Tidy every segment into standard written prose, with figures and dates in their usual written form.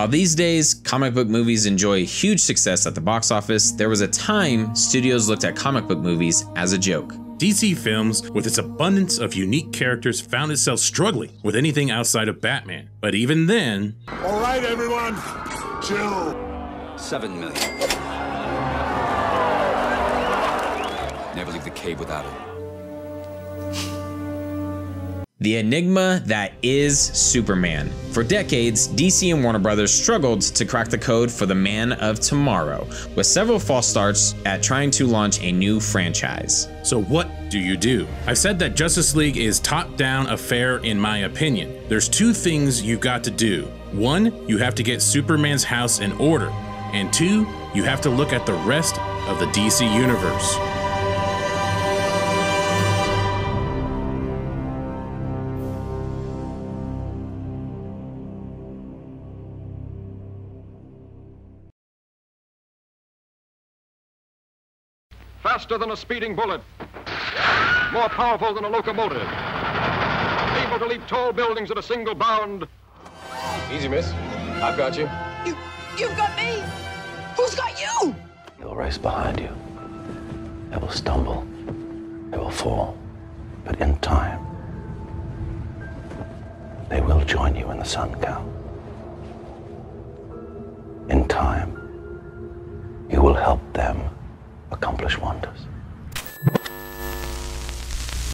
While these days, comic book movies enjoy huge success at the box office, there was a time studios looked at comic book movies as a joke. DC Films, with its abundance of unique characters, found itself struggling with anything outside of Batman. But even then... All right, everyone, chill. 7 million. Never leave the cave without it. The enigma that is Superman. For decades, DC and Warner Brothers struggled to crack the code for the Man of Tomorrow, with several false starts at trying to launch a new franchise. So what do you do? I've said that Justice League is top-down affair in my opinion. There's two things you've got to do. One, you have to get Superman's house in order. And two, you have to look at the rest of the DC universe. Faster than a speeding bullet, more powerful than a locomotive, able to leap tall buildings at a single bound. Easy, miss. I've got you. You've got me? Who's got you? They'll race behind you. They will stumble. They will fall. But in time, they will join you in the sun, Cal. In time, you will help them accomplish wonders.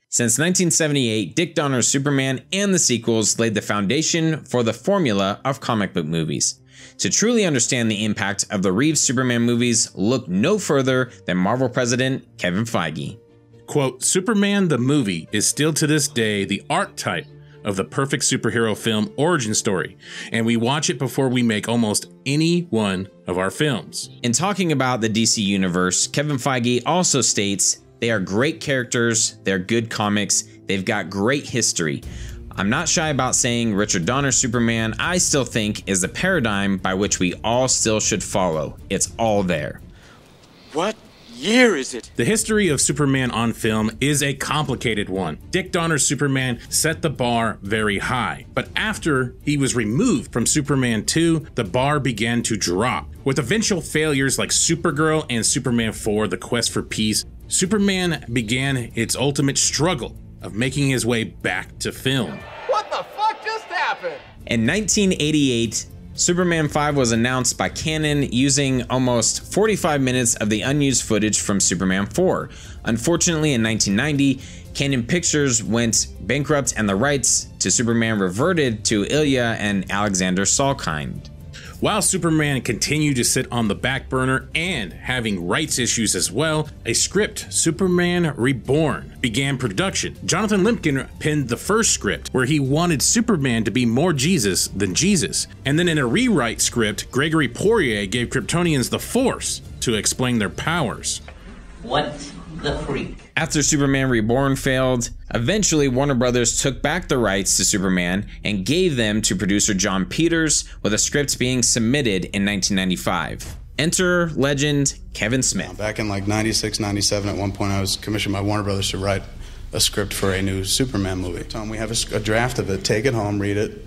Since 1978, Dick Donner's Superman and the sequels laid the foundation for the formula of comic book movies. To truly understand the impact of the Reeves Superman movies, look no further than Marvel president Kevin Feige. Quote, Superman the movie is still to this day the archetype of the perfect superhero film origin story, and we watch it before we make almost any one of our films. In talking about the DC universe, Kevin Feige also states, they are great characters, they're good comics, they've got great history. I'm not shy about saying Richard Donner's Superman, I still think, is the paradigm by which we all still should follow. It's all there. What year is it? The history of Superman on film is a complicated one. Dick Donner's Superman set the bar very high, but after he was removed from Superman 2, the bar began to drop. With eventual failures like Supergirl and Superman 4, The Quest for Peace, Superman began its ultimate struggle of making his way back to film. What the fuck just happened? In 1988, Superman 5 was announced by Cannon using almost 45 minutes of the unused footage from Superman 4. Unfortunately, in 1990, Cannon Pictures went bankrupt and the rights to Superman reverted to Ilya and Alexander Salkind. While Superman continued to sit on the back burner and having rights issues as well, a script, Superman Reborn, began production. Jonathan Limpkin penned the first script, where he wanted Superman to be more Jesus than Jesus. And then in a rewrite script, Gregory Poirier gave Kryptonians the Force to explain their powers. What's the freak? After Superman Reborn failed, eventually Warner Brothers took back the rights to Superman and gave them to producer John Peters, with a script being submitted in 1995. Enter legend Kevin Smith. Back in like 96, 97, at one point I was commissioned by Warner Brothers to write a script for a new Superman movie. Tom, we have a draft of it, take it home, read it,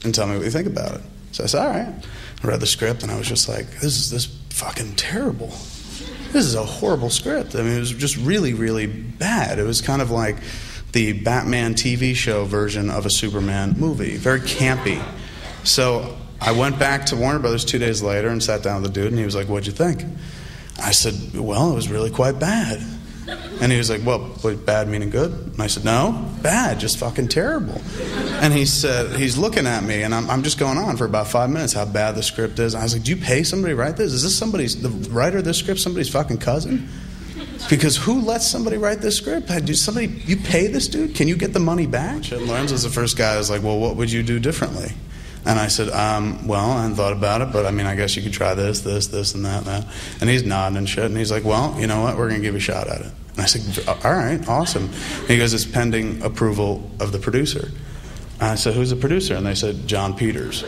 and tell me what you think about it. So I said, all right. I read the script and I was just like, this is fucking terrible. This is a horrible script. I mean, it was just really, really bad. It was kind of like the Batman TV show version of a Superman movie. Very campy. So I went back to Warner Brothers 2 days later and sat down with the dude, and he was like, what'd you think? I said, well, it was really quite bad. And he was like, well, bad meaning good? And I said, no, bad, just fucking terrible. And he said, he's looking at me, and I'm just going on for about 5 minutes how bad the script is. I was like, do you pay somebody to write this? Is this the writer of this script somebody's fucking cousin? Because who lets somebody write this script? You pay this dude? Can you get the money back? And Lorenz was the first guy who was like, well, what would you do differently? And I said, well, I hadn't thought about it, but I mean, I guess you could try this, and that. And he's nodding and shit, and he's like, well, you know what, we're going to give you a shot at it. And I said, all right, awesome. And he goes, it's pending approval of the producer. And I said, who's the producer? And they said, John Peters.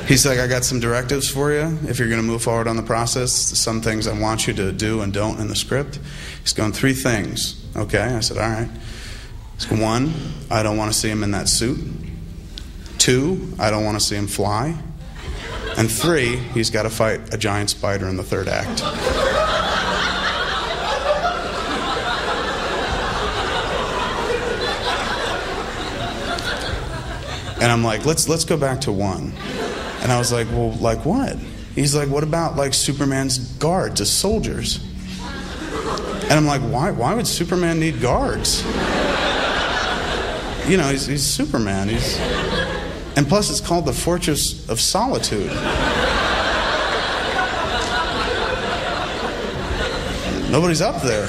He's like, I got some directives for you if you're going to move forward on the process. Some things I want you to do and don't in the script. He's going, 3 things. Okay, I said, all right. He's going, 1, I don't want to see him in that suit. 2, I don't want to see him fly. And 3, he's got to fight a giant spider in the 3rd act. And I'm like, let's go back to 1. And I was like, well, like what? He's like, what about like Superman's guards as soldiers? And I'm like, why would Superman need guards? You know, he's Superman. And plus it's called the Fortress of Solitude. Nobody's up there.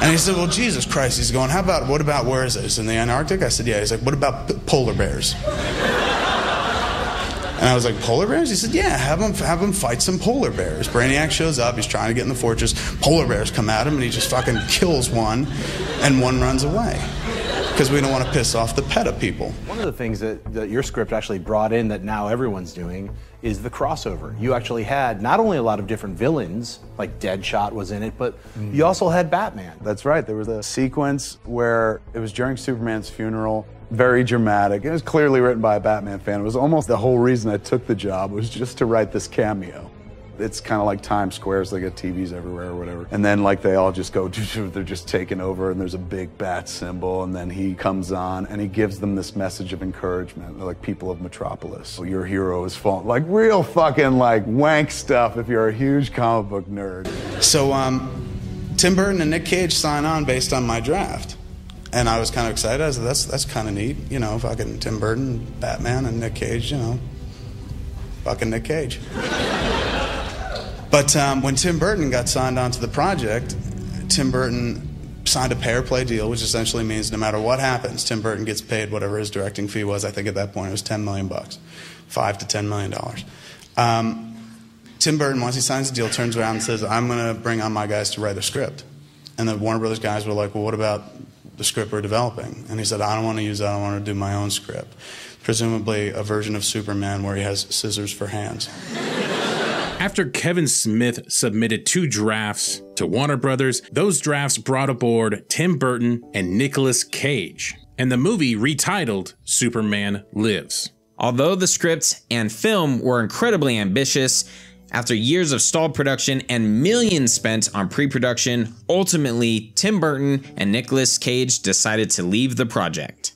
And he said, well, Jesus Christ. He's going, what about, where is this? In the Antarctic? I said, yeah. He's like, what about polar bears? And I was like, polar bears? He said, yeah, have him fight some polar bears. Brainiac shows up, he's trying to get in the fortress. Polar bears come at him, and he just fucking kills one, and one runs away. Because we don't want to piss off the PETA people. One of the things that your script actually brought in that now everyone's doing is the crossover. You actually had not only a lot of different villains, like Deadshot was in it, but you also had Batman. That's right. There was a sequence where it was during Superman's funeral. Very dramatic. It was clearly written by a Batman fan. It was almost the whole reason I took the job was just to write this cameo. It's kind of like Times Square, so they get TVs everywhere or whatever. And then like they all just go, they're just taking over and there's a big bat symbol and then he comes on and he gives them this message of encouragement. They're like, people of Metropolis, your hero is fallen. Like real fucking like wank stuff if you're a huge comic book nerd. So Tim Burton and Nick Cage sign on based on my draft. And I was kind of excited. I said, that's kind of neat. You know, fucking Tim Burton, Batman, and Nick Cage, you know. Fucking Nick Cage. But when Tim Burton got signed onto the project, Tim Burton signed a pay-or-play deal, which essentially means no matter what happens, Tim Burton gets paid whatever his directing fee was. I think at that point it was $10 million, $5 to $10 million. Tim Burton, once he signs the deal, turns around and says, I'm going to bring on my guys to write a script. And the Warner Brothers guys were like, well, what about the script we're developing? And he said, I don't want to use that. I want to do my own script. Presumably a version of Superman where he has scissors for hands. After Kevin Smith submitted 2 drafts to Warner Brothers, those drafts brought aboard Tim Burton and Nicolas Cage, and the movie retitled Superman Lives. Although the script and film were incredibly ambitious, after years of stalled production and millions spent on pre-production, ultimately Tim Burton and Nicolas Cage decided to leave the project.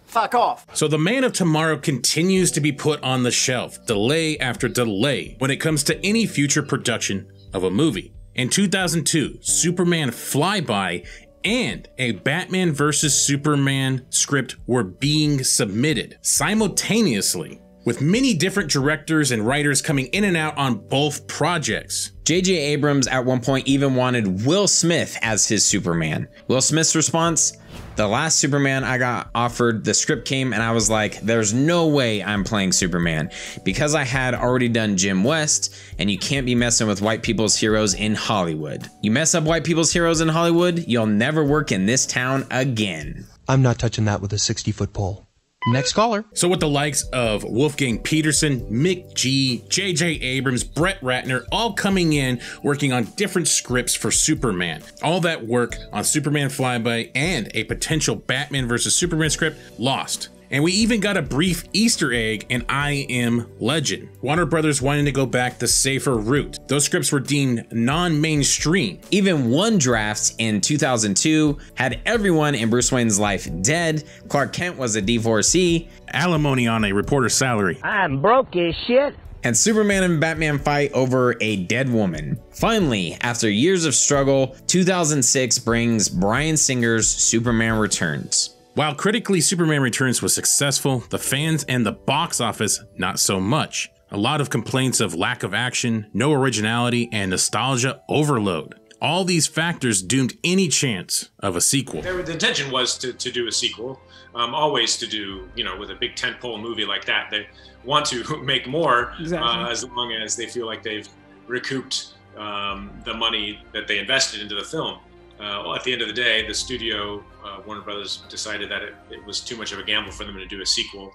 Fuck off. So the Man of Tomorrow continues to be put on the shelf, delay after delay, when it comes to any future production of a movie. In 2002, Superman Flyby and a Batman vs. Superman script were being submitted simultaneously, with many different directors and writers coming in and out on both projects. J.J. Abrams at one point even wanted Will Smith as his Superman. Will Smith's response? The last Superman I got offered, the script came and I was like, there's no way I'm playing Superman, because I had already done Jim West, and you can't be messing with white people's heroes in Hollywood. You mess up white people's heroes in Hollywood, you'll never work in this town again. I'm not touching that with a 60-foot pole. Next caller. So with the likes of Wolfgang Peterson, Mick G, J.J. Abrams, Brett Ratner, all coming in, working on different scripts for Superman. All that work on Superman Flyby and a potential Batman vs. Superman script lost. And we even got a brief Easter egg in I Am Legend. Warner Brothers wanting to go back the safer route. Those scripts were deemed non-mainstream. Even one draft in 2002 had everyone in Bruce Wayne's life dead. Clark Kent was a divorcee. Alimony on a reporter's salary. I'm broke as shit. And Superman and Batman fight over a dead woman. Finally, after years of struggle, 2006 brings Bryan Singer's Superman Returns. While critically Superman Returns was successful, the fans and the box office not so much. A lot of complaints of lack of action, no originality, and nostalgia overload. All these factors doomed any chance of a sequel. The intention was to do a sequel, always to do, you know, with a big tentpole movie like that, they want to make more, exactly. As long as they feel like they've recouped the money that they invested into the film. Well, at the end of the day, the studio, Warner Brothers, decided that it was too much of a gamble for them to do a sequel,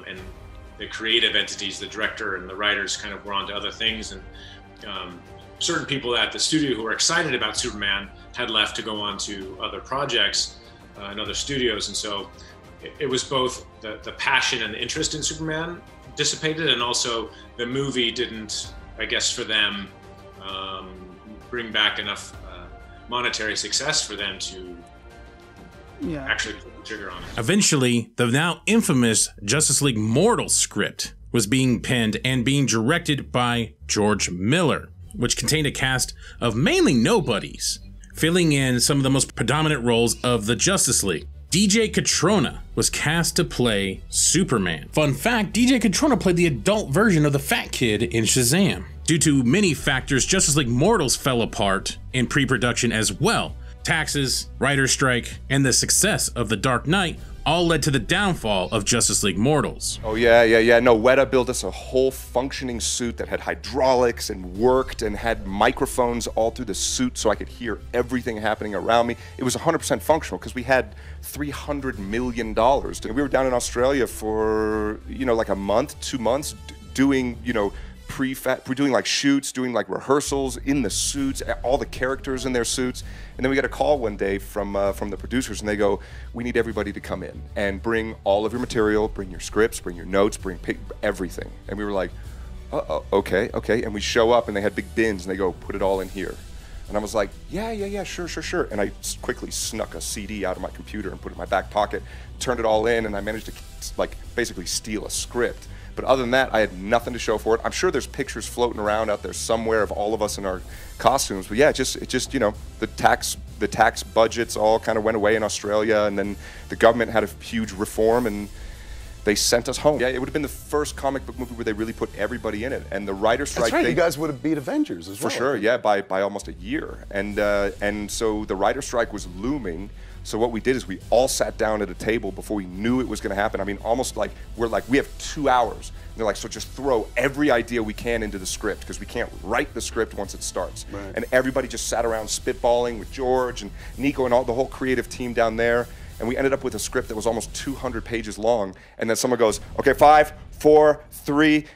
and the creative entities, the director and the writers, kind of were on to other things, and certain people at the studio who were excited about Superman had left to go on to other projects and other studios, and so it was both the passion and the interest in Superman dissipated, and also the movie didn't, I guess, for them, bring back enough monetary success for them to actually put the trigger on it. Eventually, the now infamous Justice League Mortal script was being penned and being directed by George Miller, which contained a cast of mainly nobodies, filling in some of the most predominant roles of the Justice League. DJ Catrona was cast to play Superman. Fun fact, DJ Catrona played the adult version of the Fat Kid in Shazam. Due to many factors, Justice League Mortals fell apart in pre-production as well. Taxes, writer's strike, and the success of The Dark Knight all led to the downfall of Justice League Mortals. Oh yeah. No, Weta built us a whole functioning suit that had hydraulics and worked and had microphones all through the suit so I could hear everything happening around me. It was 100% functional because we had $300 million. We were down in Australia for, like a month, 2 months, doing, doing like shoots, doing like rehearsals in the suits, all the characters in their suits. And then we got a call one day from the producers, and they go, "We need everybody to come in and bring all of your material, bring your scripts, bring your notes, bring everything." And we were like, okay. And we show up, and they had big bins, and they go, "Put it all in here." And I was like, yeah, sure. And I quickly snuck a CD out of my computer and put it in my back pocket, turned it all in, and I managed to basically steal a script. But other than that, I had nothing to show for it. I'm sure there's pictures floating around out there somewhere of all of us in our costumes. But yeah, it just the tax budgets all kind of went away in Australia, and then the government had a huge reform, and they sent us home. Yeah, it would have been the first comic book movie where they really put everybody in it. And the writer's strike. That's right. You guys would have beat Avengers as well. For sure. Yeah, by almost a year. And so the writer's strike was looming. So what we did is we all sat down at a table before we knew it was going to happen. I mean, almost like we have 2 hours. And they're like, so just throw every idea we can into the script because we can't write the script once it starts. Right. And everybody just sat around spitballing with George and Nico and the whole creative team down there. And we ended up with a script that was almost 200 pages long. And then someone goes, okay, 5, 4, 3.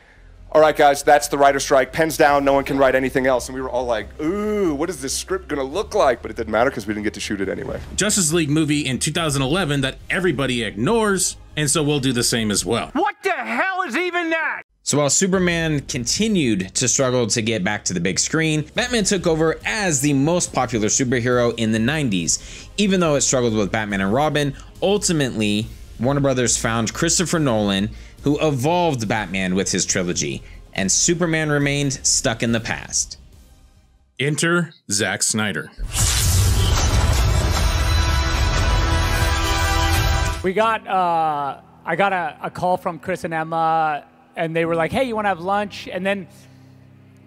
All right, guys, that's the writer's strike. Pens down, no one can write anything else. And we were all like, ooh, what is this script gonna look like? But it didn't matter because we didn't get to shoot it anyway. Justice League movie in 2011 that everybody ignores, and so we'll do the same as well. What the hell is even that? So while Superman continued to struggle to get back to the big screen, Batman took over as the most popular superhero in the 90s. Even though it struggled with Batman and Robin, ultimately, Warner Brothers found Christopher Nolan, who evolved Batman with his trilogy, and Superman remained stuck in the past. Enter Zack Snyder. I got a call from Chris and Emma, and they were like, hey, you want to have lunch? And then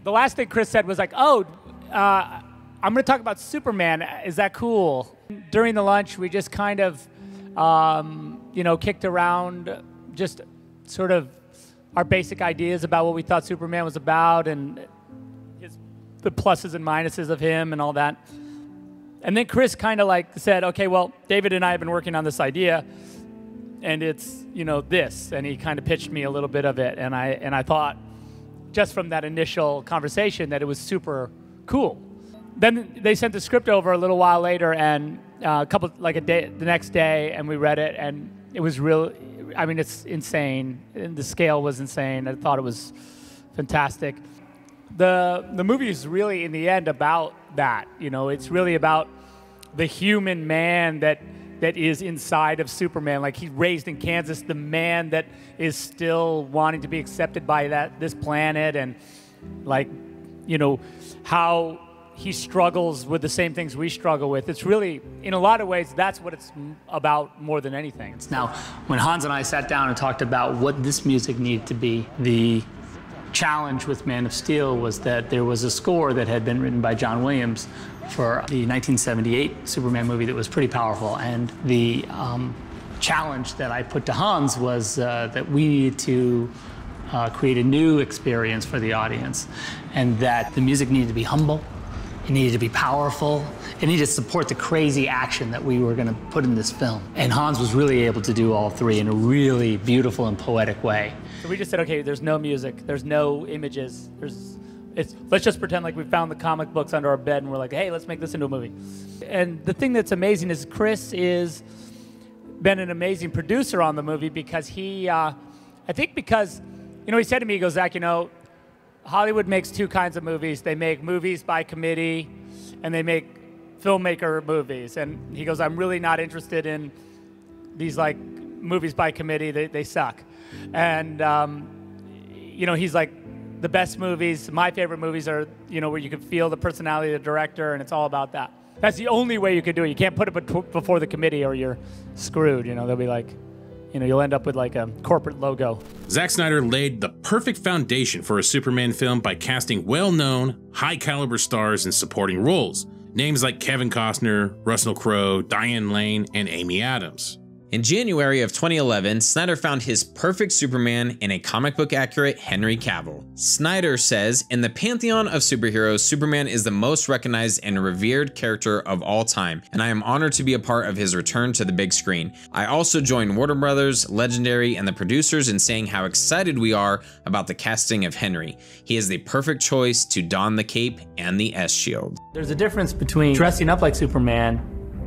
the last thing Chris said was like, oh, I'm going to talk about Superman. Is that cool? During the lunch, we just kind of, kicked around just sort of our basic ideas about what we thought Superman was about and the pluses and minuses of him and all that. And then Chris kind of said, okay, well, David and I have been working on this idea, and it's, this. And he kind of pitched me a little bit of it. And I thought, just from that initial conversation, that it was super cool. Then they sent the script over a little while later, and the next day, and we read it, and it was real. I mean, it's insane. And the scale was insane. I thought it was fantastic. The movie is really, in the end, about that. It's really about the human man that is inside of Superman. Like, he's raised in Kansas, the man that is still wanting to be accepted by this planet, and how he struggles with the same things we struggle with. It's really, in a lot of ways, that's what it's about more than anything. Now, when Hans and I sat down and talked about what this music needed to be, the challenge with Man of Steel was that there was a score that had been written by John Williams for the 1978 Superman movie that was pretty powerful. And the challenge that I put to Hans was that we needed to create a new experience for the audience, and that the music needed to be humble. It needed to be powerful. It needed to support the crazy action that we were going to put in this film. And Hans was really able to do all three in a really beautiful and poetic way. So we just said, okay, there's no music, there's no images, let's just pretend like we found the comic books under our bed and we're like, hey, let's make this into a movie. And the thing that's amazing is Chris is been an amazing producer on the movie because he, I think because, he said to me, he goes, Zach, Hollywood makes two kinds of movies. They make movies by committee, and they make filmmaker movies. And he goes, I'm really not interested in these like movies by committee. They suck. And he's like, the best movies, my favorite movies are, where you can feel the personality of the director, and it's all about that. That's the only way you could do it. You can't put it before the committee or you're screwed. They'll be like, you'll end up with like a corporate logo. Zack Snyder laid the perfect foundation for a Superman film by casting well-known, high-caliber stars in supporting roles. Names like Kevin Costner, Russell Crowe, Diane Lane, and Amy Adams. In January of 2011, Snyder found his perfect Superman in a comic book accurate Henry Cavill. Snyder says, in the pantheon of superheroes, Superman is the most recognized and revered character of all time, and I am honored to be a part of his return to the big screen. I also join Warner Brothers, Legendary, and the producers in saying how excited we are about the casting of Henry. He is the perfect choice to don the cape and the S-shield. There's a difference between dressing up like Superman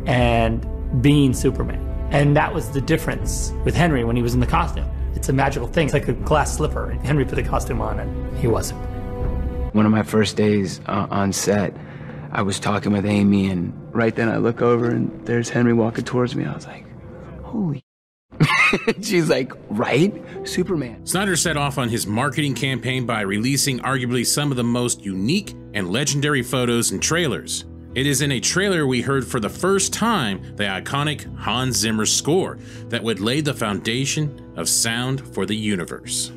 and being Superman. And that was the difference with Henry when he was in the costume. It's a magical thing. It's like a glass slipper. Henry put the costume on and he wasn't. One of my first days on set, I was talking with Amy, and right then I look over and there's Henry walking towards me. I was like, holy. She's like, right? Superman. Snyder set off on his marketing campaign by releasing arguably some of the most unique and legendary photos and trailers. It is in a trailer we heard for the first time the iconic Hans Zimmer score that would lay the foundation of sound for the universe.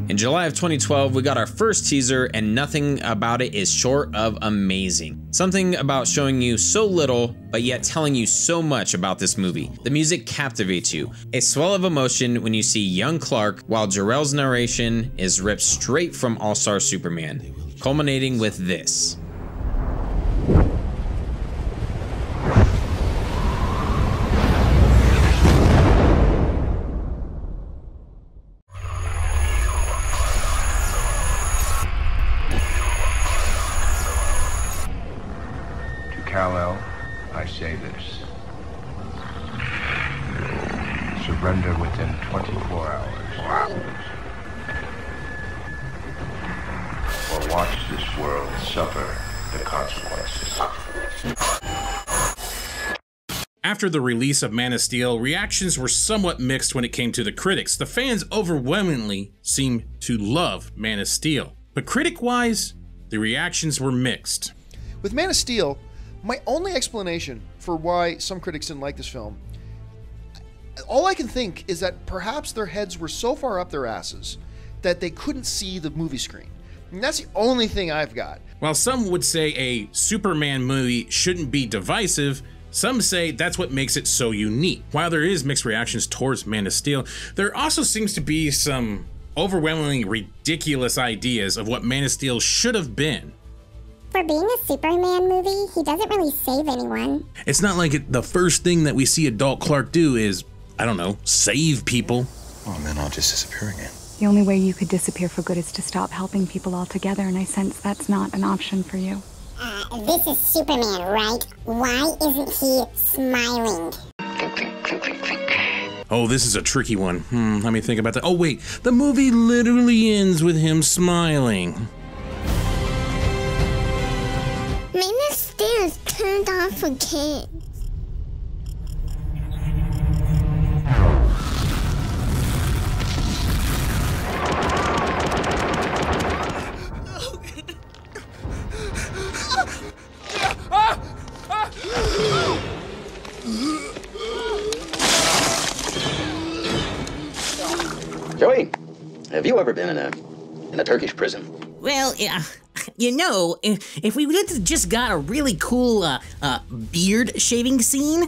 In July of 2012, we got our first teaser, and nothing about it is short of amazing. Something about showing you so little, but yet telling you so much about this movie. The music captivates you. A swell of emotion when you see young Clark, while Jor-El's narration is ripped straight from All-Star Superman, culminating with this. Kal-El, I say this. Surrender within 24 hours. Or watch this world suffer the consequences. After the release of Man of Steel, reactions were somewhat mixed when it came to the critics. The fans overwhelmingly seemed to love Man of Steel. But critic-wise, the reactions were mixed. With Man of Steel, my only explanation for why some critics didn't like this film, all I can think is that perhaps their heads were so far up their asses that they couldn't see the movie screen. And that's the only thing I've got. While some would say a Superman movie shouldn't be divisive, some say that's what makes it so unique. While there is mixed reactions towards Man of Steel, there also seems to be some overwhelmingly ridiculous ideas of what Man of Steel should have been. For being a Superman movie, he doesn't really save anyone. It's not like the first thing that we see adult Clark do is, I don't know, save people. Oh, and then I'll just disappear again. The only way you could disappear for good is to stop helping people altogether, and I sense that's not an option for you. This is Superman, right? Why isn't he smiling? Oh, this is a tricky one. Let me think about that. Oh, wait, the movie literally ends with him smiling. Man of Steel is turned off for kids. Joey, have you ever been in a Turkish prison? Well, if we just got a really cool beard shaving scene.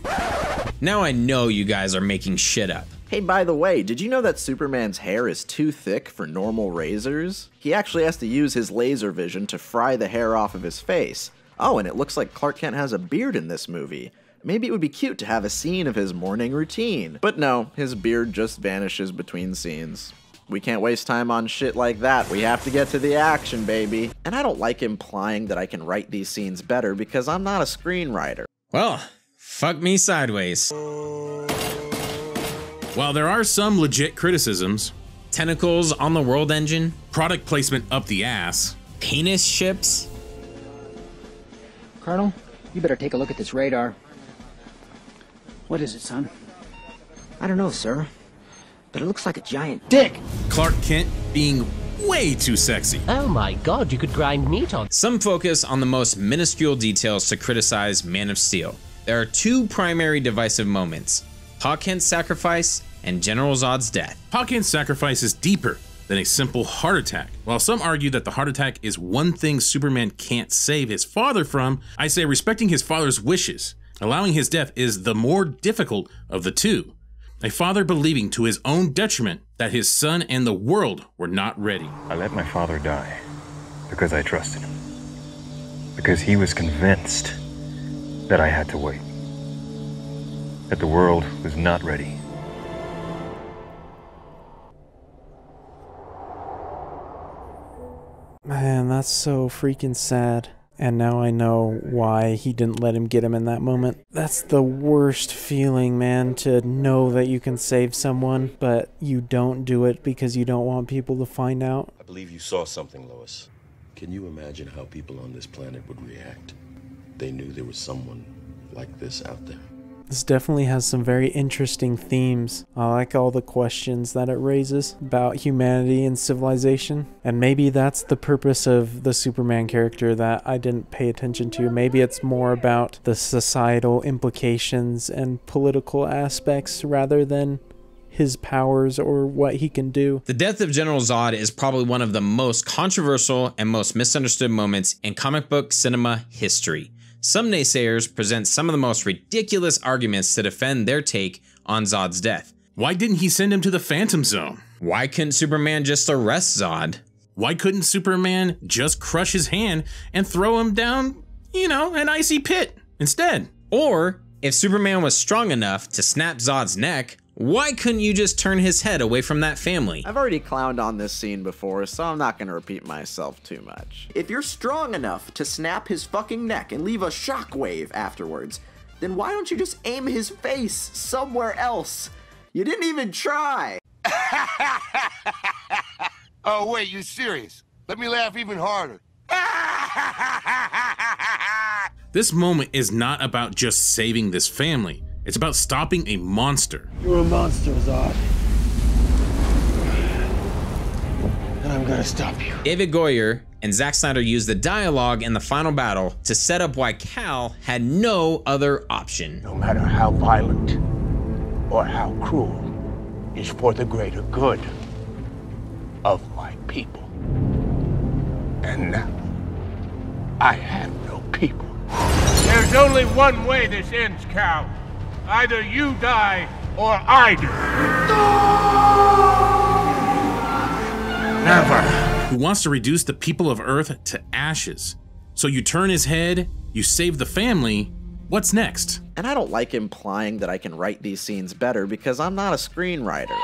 Now I know you guys are making shit up. Hey, by the way, did you know that Superman's hair is too thick for normal razors? He actually has to use his laser vision to fry the hair off of his face. Oh, and it looks like Clark Kent has a beard in this movie. Maybe it would be cute to have a scene of his morning routine. But no, his beard just vanishes between scenes. We can't waste time on shit like that. We have to get to the action, baby. And I don't like implying that I can write these scenes better because I'm not a screenwriter. Well, fuck me sideways. While there are some legit criticisms, tentacles on the world engine, product placement up the ass, penis ships. Colonel, you better take a look at this radar. What is it, son? I don't know, sir, but it looks like a giant dick. Clark Kent being way too sexy. Oh my god, you could grind meat on. Some focus on the most minuscule details to criticize Man of Steel. There are two primary divisive moments: Pa Kent's sacrifice and General Zod's death. Pa Kent's sacrifice is deeper than a simple heart attack. While some argue that the heart attack is one thing Superman can't save his father from, I say respecting his father's wishes, allowing his death is the more difficult of the two. A father believing to his own detriment that his son and the world were not ready. I let my father die because I trusted him. Because he was convinced that I had to wait. That the world was not ready. Man, that's so freaking sad. And now I know why he didn't let him get him in that moment. That's the worst feeling, man, to know that you can save someone, but you don't do it because you don't want people to find out. I believe you saw something, Lois. Can you imagine how people on this planet would react? They knew there was someone like this out there. This definitely has some very interesting themes. I like all the questions that it raises about humanity and civilization. And maybe that's the purpose of the Superman character that I didn't pay attention to. Maybe it's more about the societal implications and political aspects rather than his powers or what he can do. The death of General Zod is probably one of the most controversial and most misunderstood moments in comic book cinema history. Some naysayers present some of the most ridiculous arguments to defend their take on Zod's death. Why didn't he send him to the Phantom Zone? Why couldn't Superman just arrest Zod? Why couldn't Superman just crush his hand and throw him down, an icy pit instead? Or, if Superman was strong enough to snap Zod's neck, why couldn't you just turn his head away from that family? I've already clowned on this scene before, so I'm not gonna repeat myself too much. If you're strong enough to snap his fucking neck and leave a shockwave afterwards, then why don't you just aim his face somewhere else? You didn't even try! Oh wait, you serious? Let me laugh even harder. This moment is not about just saving this family. It's about stopping a monster. You're a monster, Zod. And I'm gonna stop you. David Goyer and Zack Snyder used the dialogue in the final battle to set up why Cal had no other option. No matter how violent or how cruel, is for the greater good of my people. And now, I have no people. There's only one way this ends, Cal. Either you die, or I do. Never. Who wants to reduce the people of Earth to ashes. So you turn his head, you save the family, what's next? And I don't like implying that I can write these scenes better because I'm not a screenwriter.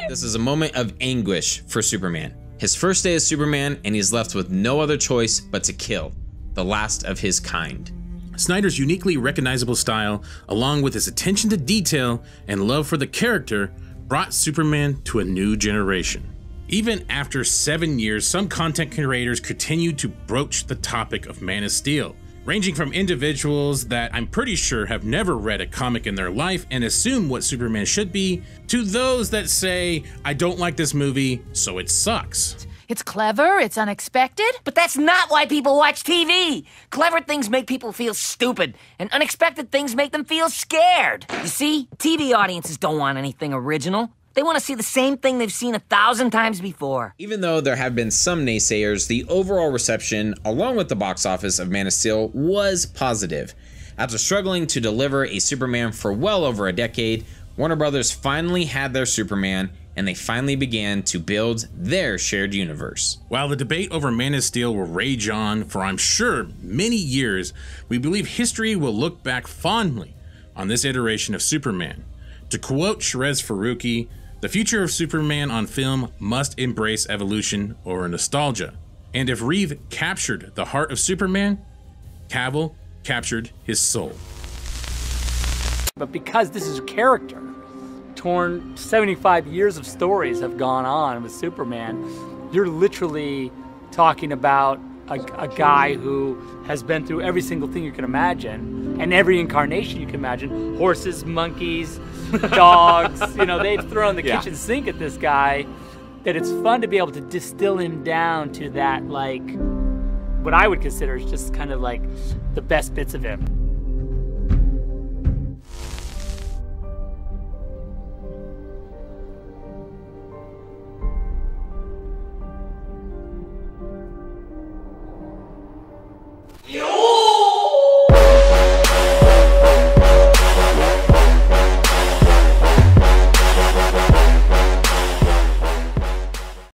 This is a moment of anguish for Superman. His first day as Superman, and he's left with no other choice but to kill, the last of his kind. Snyder's uniquely recognizable style, along with his attention to detail and love for the character, brought Superman to a new generation. Even after 7 years, some content creators continue to broach the topic of Man of Steel, ranging from individuals that I'm pretty sure have never read a comic in their life and assume what Superman should be, to those that say, I don't like this movie, so it sucks. It's clever, it's unexpected, but that's not why people watch TV. Clever things make people feel stupid, and unexpected things make them feel scared. You see, TV audiences don't want anything original. They want to see the same thing they've seen 1,000 times before. Even though there have been some naysayers, the overall reception, along with the box office of Man of Steel, was positive. After struggling to deliver a Superman for well over a decade, Warner Brothers finally had their Superman, and they finally began to build their shared universe. While the debate over Man of Steel will rage on for, I'm sure, many years, we believe history will look back fondly on this iteration of Superman. To quote Shrez Faruqi, The future of Superman on film must embrace evolution or nostalgia. And if Reeve captured the heart of Superman, Cavill captured his soul. But because this is a character, 75 years of stories have gone on with Superman, you're literally talking about a guy who has been through every single thing you can imagine, and every incarnation you can imagine. Horses, monkeys, dogs, you know, they've thrown the kitchen sink at this guy, that it's fun to be able to distill him down to that, like, what I would consider is just kind of like the best bits of him.